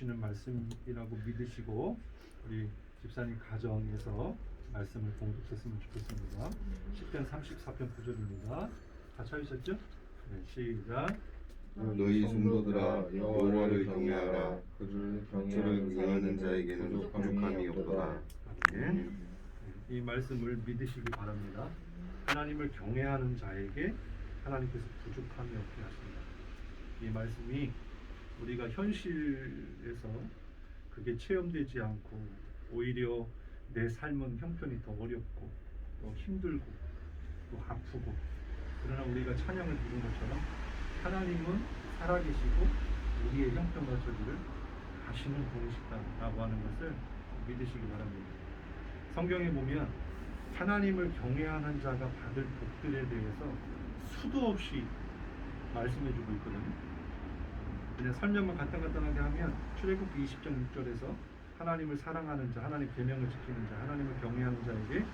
주시는 말씀이라고 믿으시고 우리 집사님 가정에서 말씀을 공독했으면 좋겠습니다. 10편 34편 9절입니다. 다 찾으셨죠? 네, 시작. 너희 성도들아 여호와를 경외하라. 그를 의하는 자에게는 부족함이 없도다. 아멘. 이 말씀을 믿으시기 바랍니다. 하나님을 경외하는 자에게 하나님께서 부족함이 없게 하신다. 이 말씀이 우리가 현실에서 그게 체험되지 않고 오히려 내 삶은 형편이 더 어렵고 또 힘들고 또 아프고, 그러나 우리가 찬양을 부른 것처럼 하나님은 살아계시고 우리의 형편과 처지를 아시는 분이시다라고 하는 것을 믿으시기 바랍니다. 성경에 보면 하나님을 경외하는 자가 받을 복들에 대해서 수도 없이 말씀해주고 있거든요. 그냥 설명만 간단하게 하면 출애굽기 20장 6절에서 하나님을 사랑하는 자, 하나님 계명을 지키는 자, 하나님을 경외하는 자에게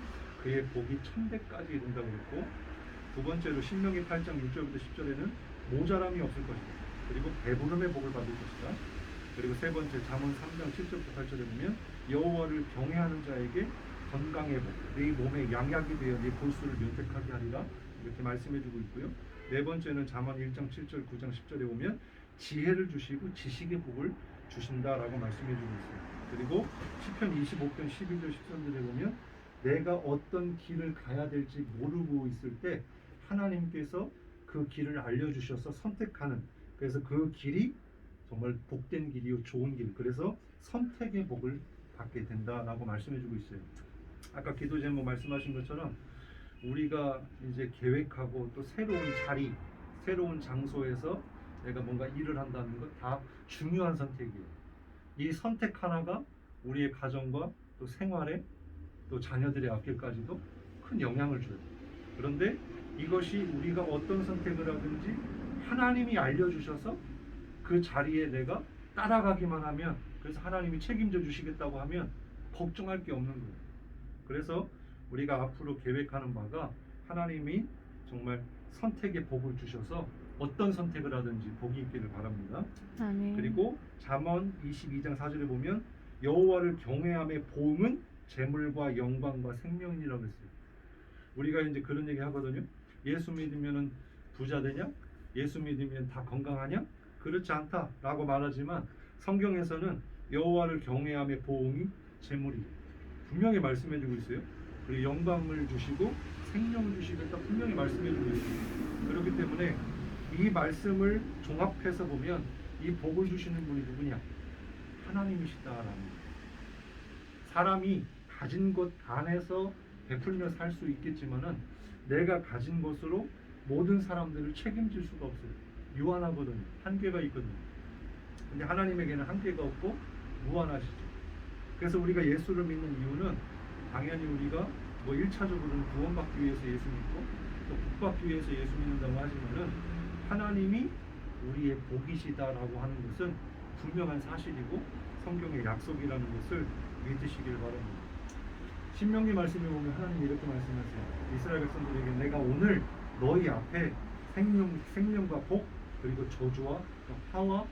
그의 복이 1000배까지 이른다고 했고, 두 번째로 신명기 8장 6절부터 10절에는 모자람이 없을 것이다. 그리고 배부름의 복을 받을 것이다. 그리고 세 번째 잠언 3장 7절부터 8절에 보면 여호와를 경외하는 자에게 건강의 복, 네 몸에 양약이 되어 네 골수를 면책하게 하리라, 이렇게 말씀해주고 있고요. 네 번째는 잠언 1장 7절 9장 10절에 보면 지혜를 주시고 지식의 복을 주신다라고 말씀해주고 있어요. 그리고 시편 25편 11절 13절에 보면 내가 어떤 길을 가야 될지 모르고 있을 때 하나님께서 그 길을 알려주셔서 선택하는, 그래서 그 길이 정말 복된 길이요 좋은 길, 그래서 선택의 복을 받게 된다라고 말씀해주고 있어요. 아까 기도 제목 말씀하신 것처럼 우리가 이제 계획하고 또 새로운 자리, 새로운 장소에서 내가 뭔가 일을 한다는 것 다 중요한 선택이에요. 이 선택 하나가 우리의 가정과 또 생활에 또 자녀들의 앞길까지도 큰 영향을 줘요. 그런데 이것이 우리가 어떤 선택을 하든지 하나님이 알려주셔서 그 자리에 내가 따라가기만 하면, 그래서 하나님이 책임져 주시겠다고 하면 걱정할 게 없는 거예요. 그래서 우리가 앞으로 계획하는 바가 하나님이 정말 선택의 복을 주셔서 어떤 선택을 하든지 복이 있기를 바랍니다. 아멘. 그리고 잠언 22장 4절에 보면 여호와를 경외함의 보응은 재물과 영광과 생명이라고 했어요. 우리가 이제 그런 얘기 하거든요. 예수 믿으면 부자 되냐? 예수 믿으면 다 건강하냐? 그렇지 않다라고 말하지만 성경에서는 여호와를 경외함의 보응이 재물이 분명히 말씀해주고 있어요. 그리고 영광을 주시고 생명을 주시겠다 분명히 말씀해주고 있어요. 그렇기 때문에 이 말씀을 종합해서 보면 이 복을 주시는 분이 누구냐? 하나님이시다라는 거예요. 사람이 가진 것 안에서 베풀며 살 수 있겠지만은 내가 가진 것으로 모든 사람들을 책임질 수가 없어요. 유한하거든요. 한계가 있거든요. 근데 하나님에게는 한계가 없고 무한하시죠. 그래서 우리가 예수를 믿는 이유는 당연히 우리가 뭐 1차적으로는 구원받기 위해서 예수 믿고 또 복받기 위해서 예수 믿는다고 하지만은 하나님이 우리의 복이시다라고 하는 것은 분명한 사실이고 성경의 약속이라는 것을 믿으시길 바랍니다. 신명기 말씀에 보면 하나님이 이렇게 말씀하세요. 이스라엘 백성들에게 내가 오늘 너희 앞에 생명과 복 그리고 저주와 화와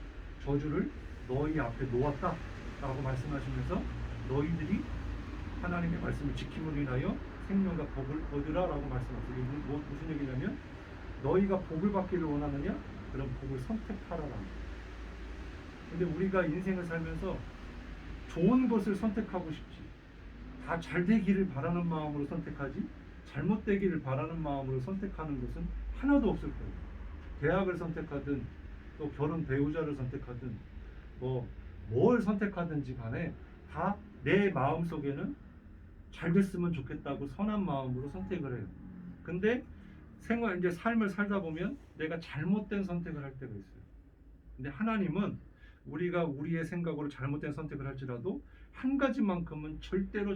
저주를 너희 앞에 놓았다 라고 말씀하시면서 너희들이 하나님의 말씀을 지킴으로 인하여 생명과 복을 얻으라 라고 말씀하세요. 이게 무슨 얘기냐면 너희가 복을 받기를 원하느냐? 그럼 복을 선택하라라는 거예요. 근데 우리가 인생을 살면서 좋은 것을 선택하고 싶지, 다 잘 되기를 바라는 마음으로 선택하지 잘못되기를 바라는 마음으로 선택하는 것은 하나도 없을 거예요. 대학을 선택하든 또 결혼 배우자를 선택하든 뭘 선택하든지 간에 다 내 마음속에는 잘 됐으면 좋겠다고 선한 마음으로 선택을 해요. 근데 이제 삶을 살다 보면 내가 잘못된 선택을 할 때가 있어요. 근데 하나님은 우리가 우리의 생각으로 잘못된 선택을 할지라도 한 가지만큼은 절대로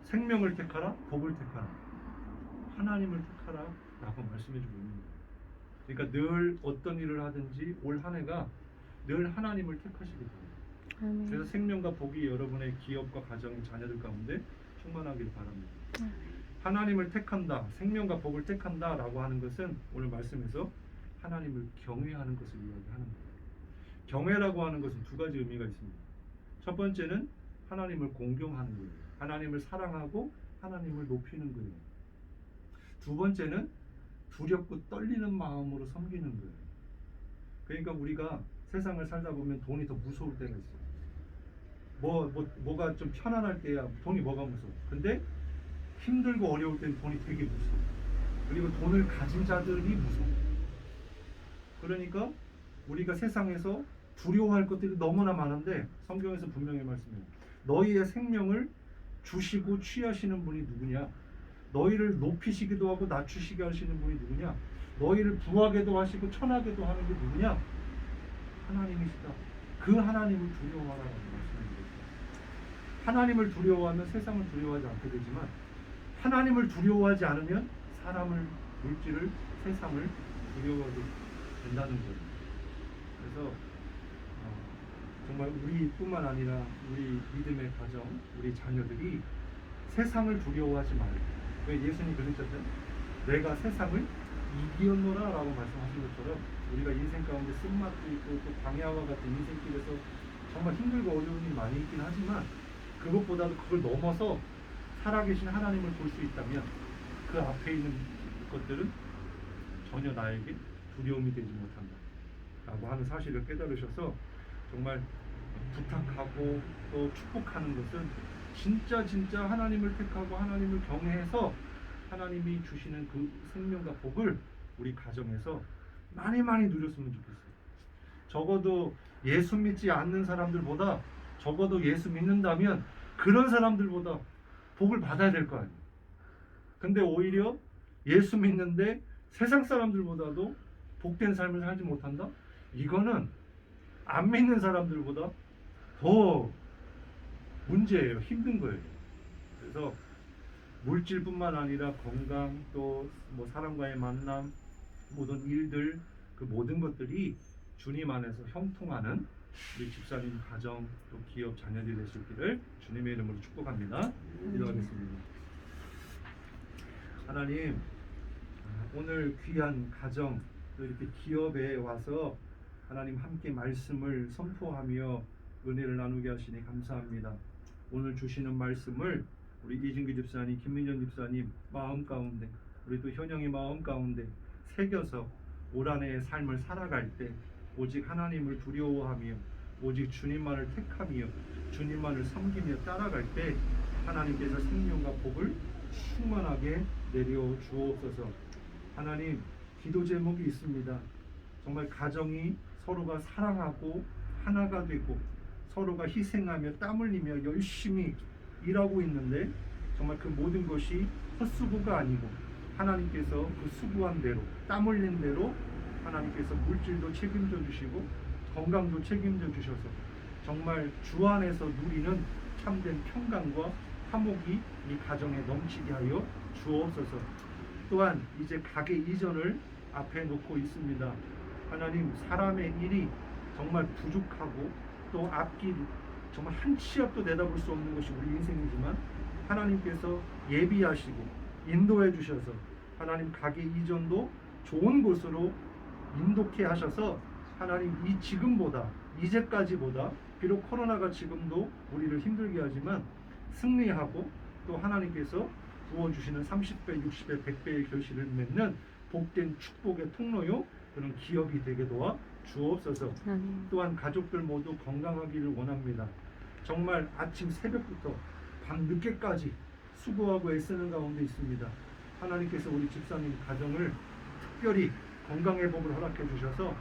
생명을 택하라, 복을 택하라, 하나님을 택하라 라고 말씀해주고 있는 거예요. 그러니까 늘 어떤 일을 하든지 올 한 해가 늘 하나님을 택하시기 바랍니다. 그래서 생명과 복이 여러분의 기업과 가정, 자녀들 가운데 충만하길 바랍니다. 하나님을 택한다, 생명과 복을 택한다 라고 하는 것은 오늘 말씀에서 하나님을 경외하는 것을 이야기하는 거예요. 경외라고 하는 것은 두 가지 의미가 있습니다. 첫 번째는 하나님을 공경하는 거예요. 하나님을 사랑하고 하나님을 높이는 거예요. 두 번째는 두렵고 떨리는 마음으로 섬기는 거예요. 그러니까 우리가 세상을 살다 보면 돈이 더 무서울 때가 있어요. 뭐가 좀 편안할 때야 돈이 뭐가 무서워. 근데 힘들고 어려울 때는 돈이 되게 무서워. 그리고 돈을 가진 자들이 무서워. 그러니까 우리가 세상에서 두려워할 것들이 너무나 많은데 성경에서 분명히 말씀해요. 너희의 생명을 주시고 취하시는 분이 누구냐? 너희를 높이시기도 하고 낮추시게 하시는 분이 누구냐? 너희를 부하게도 하시고 천하게도 하는 게 누구냐? 하나님이시다. 그 하나님을 두려워하라고 말씀드립니다. 하나님을 두려워하면 세상을 두려워하지 않게 되지만 하나님을 두려워하지 않으면 사람을, 물질을, 세상을 두려워하게 된다는 거예요. 그래서 정말 우리뿐만 아니라 우리 믿음의 가정, 우리 자녀들이 세상을 두려워하지 말고, 왜 예수님이 그러셨죠? 내가 세상을 이기었노라 라고 말씀하신 것처럼 우리가 인생 가운데 쓴맛도 있고 또 광야와 같은 인생길에서 정말 힘들고 어려운 일이 많이 있긴 하지만 그것보다도 그걸 넘어서 살아계신 하나님을 볼 수 있다면 그 앞에 있는 것들은 전혀 나에게 두려움이 되지 못한다 라고 하는 사실을 깨달으셔서 정말 부탁하고 또 축복하는 것은 진짜 하나님을 택하고 하나님을 경외해서 하나님이 주시는 그 생명과 복을 우리 가정에서 많이 누렸으면 좋겠어요. 적어도 예수 믿지 않는 사람들보다, 적어도 예수 믿는다면 그런 사람들보다 복을 받아야 될 거 아니에요. 근데 오히려 예수 믿는데 세상 사람들보다도 복된 삶을 살지 못한다? 이거는 안 믿는 사람들보다 더 문제예요. 힘든 거예요. 그래서 물질뿐만 아니라 건강, 또 뭐 사람과의 만남, 모든 일들, 그 모든 것들이 주님 안에서 형통하는 우리 집사님 가정, 또 기업 자녀들이 되시기를 주님의 이름으로 축복합니다. 기도하겠습니다. 하나님, 오늘 귀한 가정, 또 이렇게 기업에 와서 하나님 함께 말씀을 선포하며 은혜를 나누게 하시니 감사합니다. 오늘 주시는 말씀을 우리 이진규 집사님, 김민정 집사님 마음 가운데, 우리 또 현영이 마음 가운데 새겨서 올 한해의 삶을 살아갈 때 오직 하나님을 두려워하며 오직 주님만을 택하며 주님만을 섬기며 따라갈 때 하나님께서 생명과 복을 충만하게 내려 주옵소서. 하나님, 기도 제목이 있습니다. 정말 가정이 서로가 사랑하고 하나가 되고 서로가 희생하며 땀 흘리며 열심히 일하고 있는데 정말 그 모든 것이 헛수고가 아니고 하나님께서 그 수고한 대로, 땀 흘린 대로 하나님께서 물질도 책임져 주시고 건강도 책임져 주셔서 정말 주 안에서 누리는 참된 평강과 화목이 이 가정에 넘치게 하여 주옵소서. 또한 이제 가게 이전을 앞에 놓고 있습니다. 하나님, 사람의 일이 정말 부족하고 또 앞길 정말 한 치 앞도 내다볼 수 없는 것이 우리 인생이지만 하나님께서 예비하시고 인도해 주셔서 하나님 가게 이전도 좋은 곳으로 인도케 하셔서 하나님 이 지금보다, 이제까지보다 비록 코로나가 지금도 우리를 힘들게 하지만 승리하고 또 하나님께서 부어주시는 30배, 60배, 100배의 결실을 맺는 복된 축복의 통로요 그런 기업이 되게 도와 주옵소서. 또한 가족들 모두 건강하기를 원합니다. 정말 아침 새벽부터 밤 늦게까지 수고하고 애쓰는 가운데 있습니다. 하나님께서 우리 집사님 가정을 특별히 건강의 복을 허락해 주셔서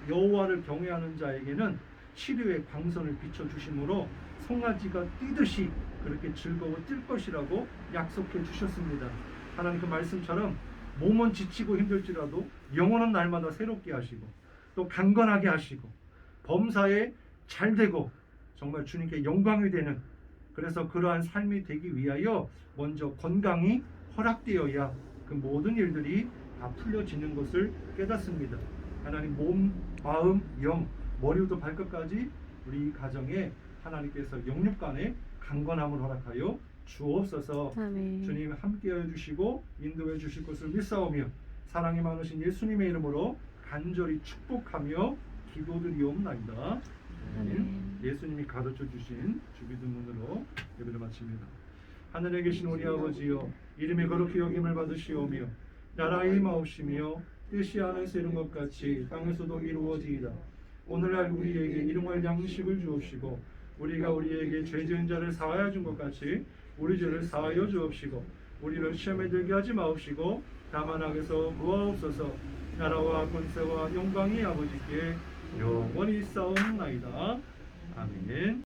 여호와를 경외하는 자에게는 치료의 광선을 비춰주심으로 송아지가 뛰듯이 그렇게 즐거워 뛸 것이라고 약속해 주셨습니다. 하나님 그 말씀처럼 몸은 지치고 힘들지라도 영혼은 날마다 새롭게 하시고 또 강건하게 하시고 범사에 잘 되고 정말 주님께 영광이 되는, 그래서 그러한 삶이 되기 위하여 먼저 건강이 허락되어야 그 모든 일들이 다 풀려지는 것을 깨닫습니다. 하나님 몸, 마음, 영, 머리부터 발끝까지 우리 가정에 하나님께서 영육간에 강건함을 허락하여 주옵소서. 아멘. 주님 함께해 주시고 인도해 주실 것을 믿사오며 사랑이 많으신 예수님의 이름으로 간절히 축복하며 기도드리옵나이다. 아멘. 예수님이 가르쳐 주신 주기도문으로 예배를 마칩니다. 하늘에 계신 우리 아버지여, 이름이 거룩히 여김을 받으시오며 나라의 임하옵시며 뜻이 하늘에서 이룬 것 같이 땅에서도 이루어지이다. 오늘날 우리에게 일용할 양식을 주옵시고 우리가 우리에게 죄 지은 자를 사하여 준 것 같이 우리 죄를 사하여 주옵시고 우리를 시험에 들게 하지 마옵시고 다만 악에서 구하옵소서. 나라와 권세와 영광이 아버지께 영원히 있사옵나이다. 아멘.